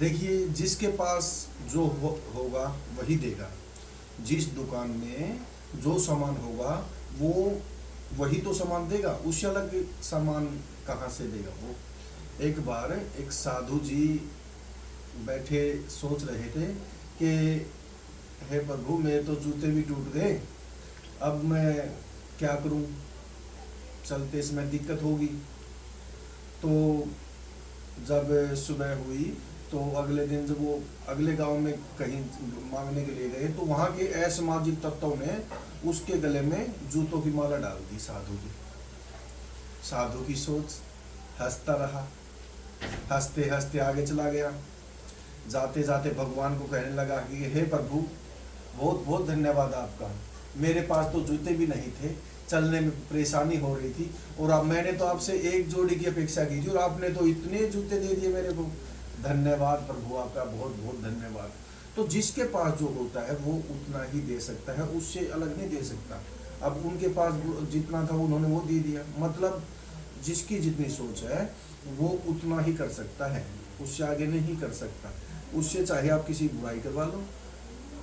देखिए, जिसके पास जो होगा वही देगा। जिस दुकान में जो सामान होगा वो वही तो सामान देगा, उससे अलग सामान कहाँ से देगा वो। एक बार एक साधु जी बैठे सोच रहे थे कि हे प्रभु, मेरे तो जूते भी टूट गए, अब मैं क्या करूं, चलते समय दिक्कत होगी। तो जब सुबह हुई तो अगले दिन जब वो अगले गांव में कहीं मांगने के लिए गए तो वहाँ के असामाजिक तत्वों ने उसके गले में जूतों की माला डाल दी साधु की। साधु की सोच, हंसता रहा, हंसते हंसते आगे चला गया। जाते जाते भगवान को कहने लगा कि हे प्रभु, बहुत बहुत धन्यवाद आपका, मेरे पास तो जूते भी नहीं थे, चलने में परेशानी हो रही थी, और अब मैंने तो आपसे एक जोड़ी की अपेक्षा की थी और आपने तो इतने जूते दे दिए मेरे को। धन्यवाद प्रभु, आपका बहुत बहुत धन्यवाद। तो जिसके पास जो होता है वो उतना ही दे सकता है, उससे अलग नहीं दे सकता। अब उनके पास जितना था उन्होंने वो दे दिया, मतलब जिसकी जितनी सोच है वो उतना ही कर सकता है, उससे आगे नहीं कर सकता। उससे चाहे आप किसी बुराई करवा लो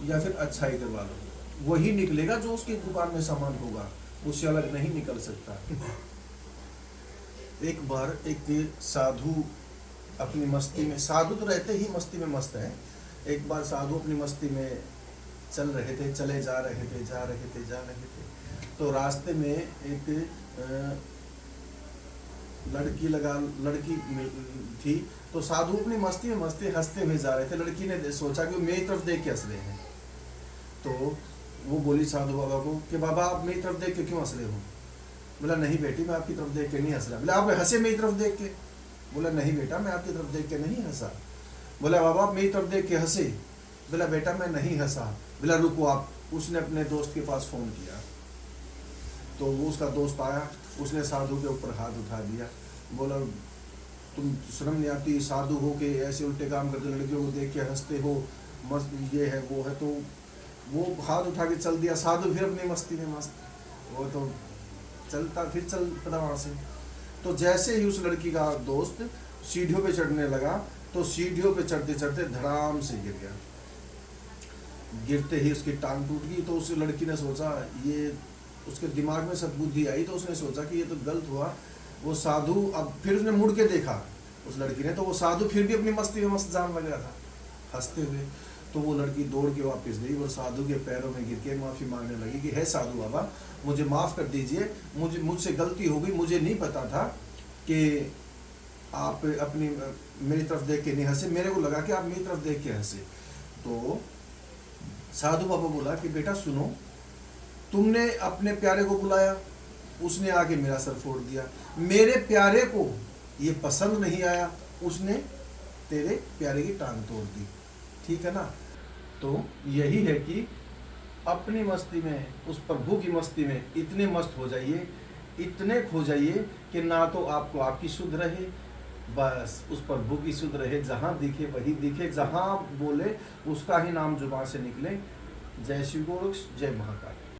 या फिर अच्छाई करवा लो, वही निकलेगा जो उसकी दुकान में सामान होगा, उससे अलग नहीं निकल सकता। एक बार एक साधु अपनी मस्ती में, साधु तो रहते ही मस्ती में मस्त है, एक बार साधु अपनी मस्ती में चल रहे थे, चले जा रहे थे, जा रहे थे, जा रहे थे। तो रास्ते में एक लड़की थी। तो साधु अपनी मस्ती में मस्ती हंसते हुए जा रहे थे। लड़की ने सोचा कि वो मेरी तरफ देख के हंस रहे हैं, तो वो बोली साधु बाबा को कि बाबा, आप मेरी तरफ देख के क्यों हंस रहे हो? बोला, नहीं बेटी, मैं आपकी तरफ देख के नहीं हंस रहा। बोला, आप हंसे मेरी तरफ देख के? बोला, नहीं बेटा, मैं आपकी तरफ देख के नहीं हंसा। बोला, बाबा आप मेरी तरफ देख के हंसे? बोला, बेटा मैं नहीं हंसा। बोला, रुको आप। उसने अपने दोस्त के पास फ़ोन किया, तो वो उसका दोस्त आया, उसने साधु के ऊपर हाथ उठा दिया। बोला, तुम शर्म नहीं आती, साधु हो के ऐसे उल्टे काम करते, लड़कियों को देख के हंसते हो, मस्त ये है वो है। तो वो हाथ उठा के चल दिया। साधु फिर अपनी मस्ती में मस्त, वो तो चलता फिर चल पड़ा वहाँ से। तो जैसे ही उस लड़की का दोस्त सीढ़ियों पे चढ़ने लगा तो सीढ़ियों पे चढ़ते चढ़ते धड़ाम से गिर गया। गिरते ही उसकी टांग टूट गई। तो उस लड़की ने सोचा, ये उसके दिमाग में सद्बुद्धि आई, तो उसने सोचा कि ये तो गलत हुआ। वो साधु, अब फिर उसने मुड़ के देखा उस लड़की ने, तो वो साधु फिर भी अपनी मस्ती में मस्त जान लग रहा था हंसते हुए। तो वो लड़की दौड़ के वापस गई और साधु के पैरों में गिर के माफ़ी मांगने लगी कि हे साधु बाबा, मुझे माफ़ कर दीजिए, मुझसे गलती हो गई, मुझे नहीं पता था कि आप अपनी मेरी तरफ देख के नहीं हंसे, मेरे को लगा कि आप मेरी तरफ देख के हंसे। तो साधु बाबा बोला कि बेटा सुनो, तुमने अपने प्यारे को बुलाया, उसने आके मेरा सर फोड़ दिया। मेरे प्यारे को ये पसंद नहीं आया, उसने तेरे प्यारे की टांग तोड़ दी। ठीक है ना? तो यही है कि अपनी मस्ती में, उस प्रभु की मस्ती में इतने मस्त हो जाइए, इतने खो जाइए कि ना तो आपको आपकी सुध रहे, बस उस प्रभु की सुध रहे, जहाँ दिखे वही दिखे, जहाँ बोले उसका ही नाम जुबान से निकले। जय शिव गोरक्ष, जय महाकाल।